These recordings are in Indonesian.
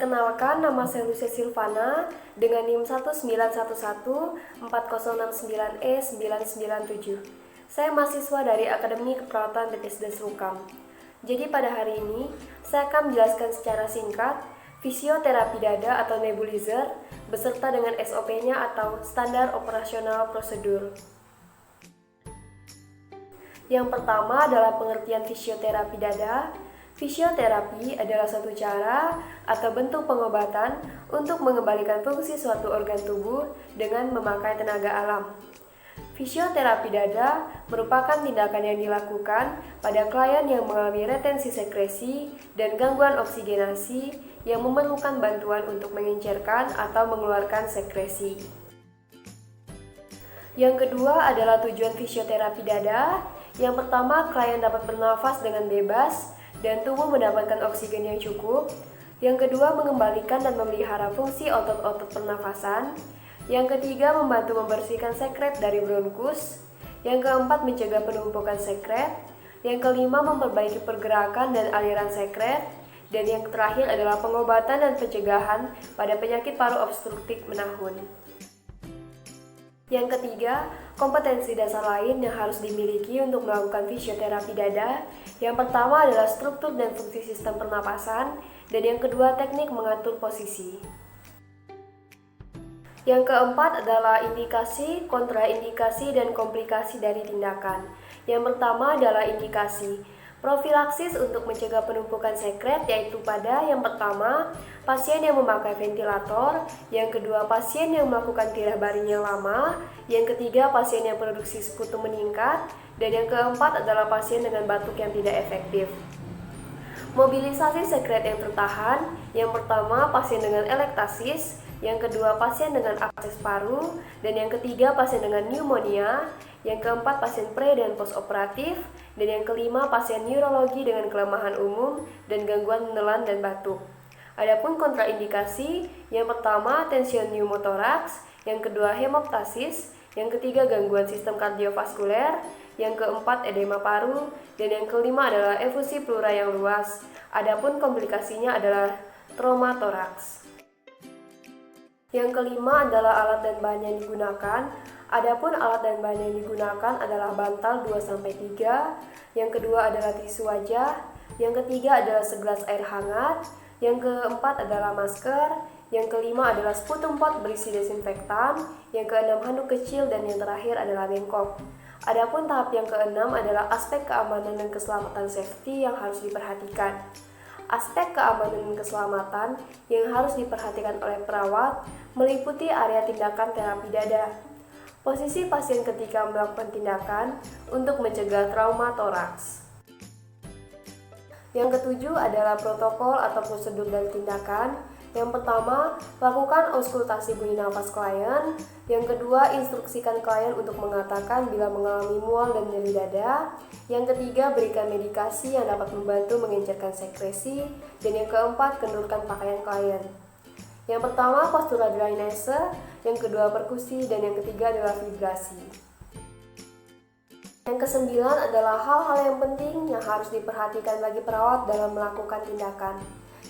Perkenalkan, nama saya Lucia Silvana dengan NIM 191140669E997. Saya mahasiswa dari Akademi Keperawatan BPSDes Rukam. Jadi pada hari ini, saya akan menjelaskan secara singkat fisioterapi dada atau nebulizer beserta dengan SOP-nya atau standar operasional prosedur. Yang pertama adalah pengertian fisioterapi dada. Fisioterapi adalah suatu cara atau bentuk pengobatan untuk mengembalikan fungsi suatu organ tubuh dengan memakai tenaga alam. Fisioterapi dada merupakan tindakan yang dilakukan pada klien yang mengalami retensi sekresi dan gangguan oksigenasi yang memerlukan bantuan untuk mengencerkan atau mengeluarkan sekresi. Yang kedua adalah tujuan fisioterapi dada. Yang pertama, klien dapat bernafas dengan bebas dan tubuh mendapatkan oksigen yang cukup. Yang kedua, mengembalikan dan memelihara fungsi otot-otot pernafasan. Yang ketiga, membantu membersihkan sekret dari bronkus. Yang keempat, mencegah penumpukan sekret. Yang kelima, memperbaiki pergerakan dan aliran sekret. Dan yang terakhir adalah pengobatan dan pencegahan pada penyakit paru obstruktif menahun. Yang ketiga, kompetensi dasar lain yang harus dimiliki untuk melakukan fisioterapi dada. Yang pertama adalah struktur dan fungsi sistem pernapasan, dan yang kedua teknik mengatur posisi. Yang keempat adalah indikasi, kontraindikasi, dan komplikasi dari tindakan. Yang pertama adalah indikasi. Profilaksis untuk mencegah penumpukan sekret yaitu pada yang pertama, pasien yang memakai ventilator, yang kedua pasien yang melakukan tirah baring yang lama, yang ketiga pasien yang produksi sekutu meningkat, dan yang keempat adalah pasien dengan batuk yang tidak efektif. Mobilisasi sekret yang tertahan, yang pertama pasien dengan elektasis, yang kedua pasien dengan abses paru, dan yang ketiga pasien dengan pneumonia, yang keempat pasien pre dan postoperatif, dan yang kelima pasien neurologi dengan kelemahan umum dan gangguan menelan dan batuk. Adapun kontraindikasi, yang pertama tension pneumotoraks, yang kedua hemoptasis, yang ketiga gangguan sistem kardiovaskuler, yang keempat edema paru, dan yang kelima adalah efusi pleura yang luas. Adapun komplikasinya adalah trauma toraks. Yang kelima adalah alat dan bahan yang digunakan. Adapun alat dan bahan yang digunakan adalah bantal 2-3, yang kedua adalah tisu wajah, yang ketiga adalah segelas air hangat, yang keempat adalah masker, yang kelima adalah sputum pot berisi desinfektan, yang keenam handuk kecil, dan yang terakhir adalah bengkok. Adapun tahap yang keenam adalah aspek keamanan dan keselamatan safety yang harus diperhatikan. Aspek keamanan dan keselamatan yang harus diperhatikan oleh perawat meliputi area tindakan terapi dada, posisi pasien ketika melakukan tindakan untuk mencegah trauma toraks. Yang ketujuh adalah protokol atau prosedur dari tindakan. Yang pertama, lakukan auskultasi bunyi nafas klien. Yang kedua, instruksikan klien untuk mengatakan bila mengalami mual dan nyeri dada. Yang ketiga, berikan medikasi yang dapat membantu mengencerkan sekresi. Dan yang keempat, kendurkan pakaian klien. Yang pertama, postura drainase. Yang kedua, perkusi. Dan yang ketiga adalah vibrasi. Yang kesembilan adalah hal-hal yang penting yang harus diperhatikan bagi perawat dalam melakukan tindakan.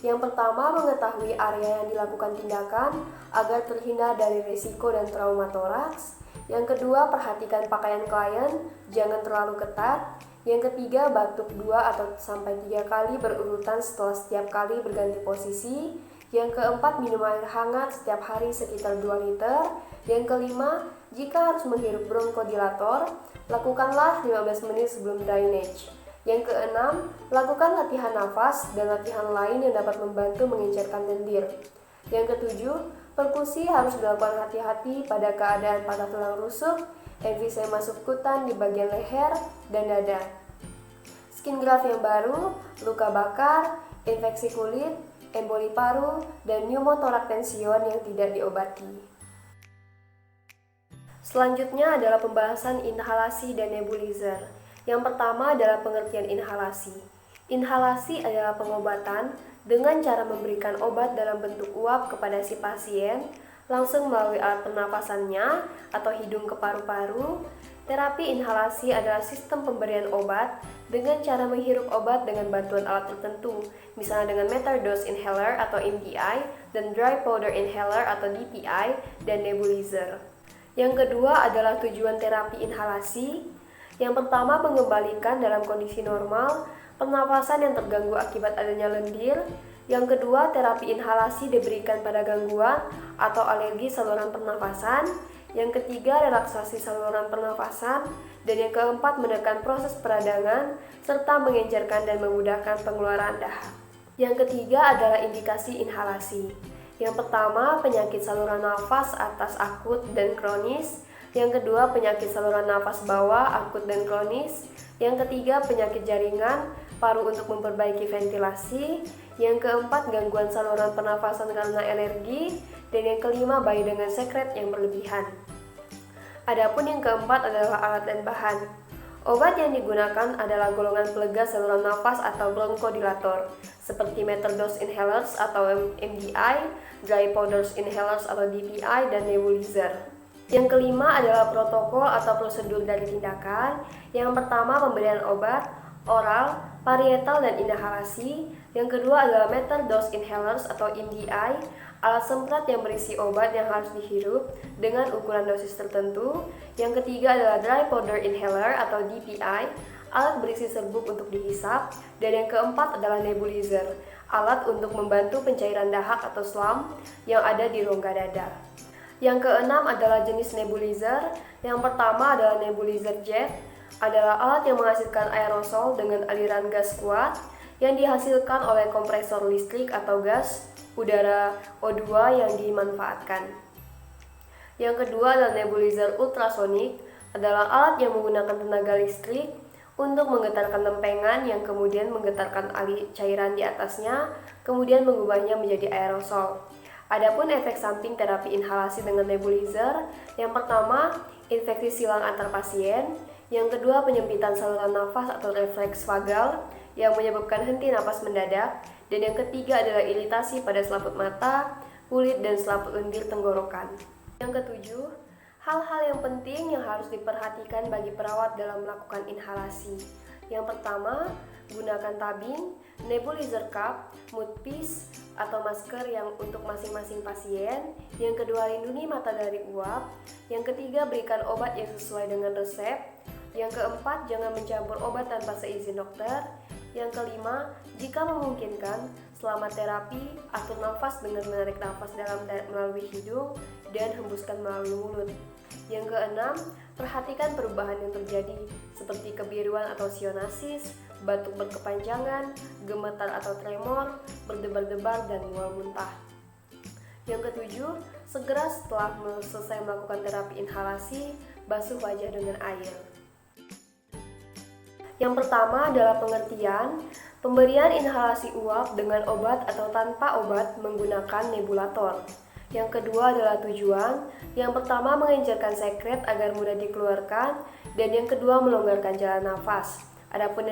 Yang pertama, mengetahui area yang dilakukan tindakan agar terhindar dari risiko dan trauma toraks. Yang kedua, perhatikan pakaian klien, jangan terlalu ketat. Yang ketiga, batuk 2-3 kali berurutan setelah setiap kali berganti posisi. Yang keempat, minum air hangat setiap hari sekitar 2 liter. Yang kelima, jika harus menghirup bronkodilator, lakukanlah 15 menit sebelum drainage. Yang keenam, lakukan latihan nafas dan latihan lain yang dapat membantu mengencerkan lendir. Yang ketujuh, perkusi harus dilakukan hati-hati pada keadaan patah tulang rusuk, emfisema subkutan di bagian leher dan dada, skin graft yang baru, luka bakar, infeksi kulit, emboli paru, dan pneumotorak tension yang tidak diobati. Selanjutnya adalah pembahasan inhalasi dan nebulizer. Yang pertama adalah pengertian inhalasi. Inhalasi adalah pengobatan dengan cara memberikan obat dalam bentuk uap kepada si pasien langsung melalui alat pernapasannya atau hidung ke paru-paru Terapi inhalasi adalah sistem pemberian obat dengan cara menghirup obat dengan bantuan alat tertentu, misalnya dengan metered dose inhaler atau MDI, dan dry powder inhaler atau DPI, dan nebulizer. Yang kedua adalah tujuan terapi inhalasi. Yang pertama, mengembalikan dalam kondisi normal pernafasan yang terganggu akibat adanya lendir. Yang kedua, terapi inhalasi diberikan pada gangguan atau alergi saluran pernafasan. Yang ketiga, relaksasi saluran pernafasan. Dan yang keempat, menekan proses peradangan serta mengencerkan dan memudahkan pengeluaran dahak. Yang ketiga adalah indikasi inhalasi. Yang pertama, penyakit saluran nafas atas akut dan kronis. Yang kedua, penyakit saluran nafas bawah akut dan kronis. Yang ketiga, penyakit jaringan paru untuk memperbaiki ventilasi. Yang keempat, gangguan saluran pernafasan karena alergi. Dan yang kelima, bayi dengan sekret yang berlebihan. Adapun yang keempat adalah alat dan bahan. Obat yang digunakan adalah golongan pelega saluran nafas atau bronchodilator, seperti metered dose inhalers atau MDI, dry powder inhalers atau DPI, dan nebulizer. Yang kelima adalah protokol atau prosedur dari tindakan. Yang pertama, pemberian obat oral, parietal, dan inhalasi. Yang kedua adalah metered dose inhalers atau MDI, alat semprot yang berisi obat yang harus dihirup dengan ukuran dosis tertentu. Yang ketiga adalah dry powder inhaler atau DPI, alat berisi serbuk untuk dihisap. Dan yang keempat adalah nebulizer, alat untuk membantu pencairan dahak atau slump yang ada di rongga dada. Yang keenam adalah jenis nebulizer. Yang pertama adalah nebulizer jet, adalah alat yang menghasilkan aerosol dengan aliran gas kuat yang dihasilkan oleh kompresor listrik atau gas udara O2 yang dimanfaatkan. Yang kedua adalah nebulizer ultrasonik, adalah alat yang menggunakan tenaga listrik untuk menggetarkan lempengan yang kemudian menggetarkan cairan di atasnya, kemudian mengubahnya menjadi aerosol. Adapun efek samping terapi inhalasi dengan nebulizer, yang pertama, infeksi silang antar pasien. Yang kedua, penyempitan saluran nafas atau refleks vagal yang menyebabkan henti napas mendadak. Dan yang ketiga adalah iritasi pada selaput mata, kulit, dan selaput lendir tenggorokan. Yang ketujuh, hal-hal yang penting yang harus diperhatikan bagi perawat dalam melakukan inhalasi. Yang pertama, gunakan tabing, nebulizer cup, mouthpiece, atau masker yang untuk masing-masing pasien. Yang kedua, lindungi mata dari uap. Yang ketiga, berikan obat yang sesuai dengan resep. Yang keempat, jangan mencampur obat tanpa seizin dokter. Yang kelima, jika memungkinkan, selama terapi, atur nafas dengan menarik nafas dalam melalui hidung dan hembuskan melalui mulut. Yang keenam, perhatikan perubahan yang terjadi, seperti kebiruan atau sionasis, batuk berkepanjangan, gemetar atau tremor, berdebar-debar, dan mual muntah. Yang ketujuh, segera setelah selesai melakukan terapi inhalasi, basuh wajah dengan air. Yang pertama adalah pengertian. Pemberian inhalasi uap dengan obat atau tanpa obat menggunakan nebulator. Yang kedua adalah tujuan. Yang pertama, mengencerkan sekret agar mudah dikeluarkan. Dan yang kedua, melonggarkan jalan nafas. Adapun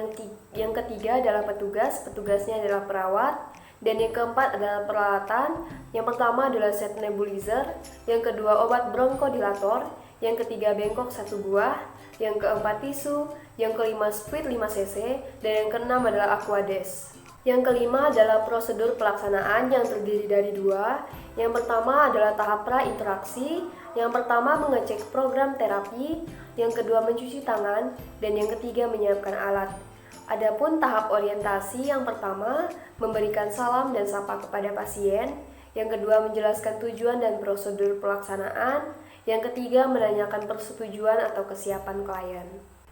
yang ketiga adalah petugas. Petugasnya adalah perawat. Dan yang keempat adalah peralatan. Yang pertama adalah set nebulizer. Yang kedua, obat bronchodilator. Yang ketiga, bengkok 1 buah. Yang keempat, tisu. Yang kelima, squid 5 cc. Dan yang keenam adalah aquades. Yang kelima adalah prosedur pelaksanaan yang terdiri dari 2. Yang pertama adalah tahap pra-interaksi. Yang pertama, mengecek program terapi. Yang kedua, mencuci tangan. Dan yang ketiga, menyiapkan alat. Adapun tahap orientasi, yang pertama, memberikan salam dan sapa kepada pasien. Yang kedua, menjelaskan tujuan dan prosedur pelaksanaan. Yang ketiga, menanyakan persetujuan atau kesiapan klien.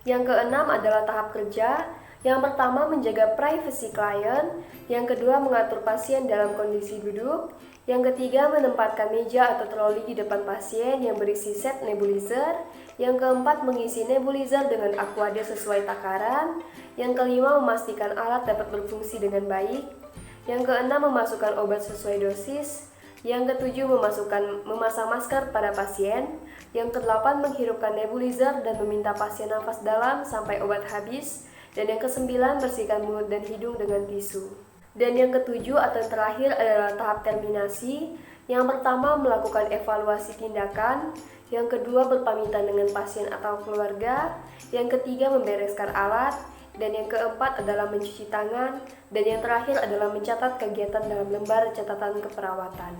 Yang keenam adalah tahap kerja. Yang pertama, menjaga privasi klien. Yang kedua, mengatur pasien dalam kondisi duduk. Yang ketiga, menempatkan meja atau troli di depan pasien yang berisi set nebulizer. Yang keempat, mengisi nebulizer dengan aquades sesuai takaran. Yang kelima, memastikan alat dapat berfungsi dengan baik. Yang keenam, memasukkan obat sesuai dosis. Yang ketujuh, memasang masker pada pasien. Yang kedelapan, menghirupkan nebulizer dan meminta pasien nafas dalam sampai obat habis. Dan yang kesembilan, bersihkan mulut dan hidung dengan tisu. Dan yang ketujuh atau yang terakhir adalah tahap terminasi. Yang pertama, melakukan evaluasi tindakan. Yang kedua, berpamitan dengan pasien atau keluarga. Yang ketiga, membereskan alat. Dan yang keempat adalah mencuci tangan. Dan yang terakhir adalah mencatat kegiatan dalam lembar catatan keperawatan.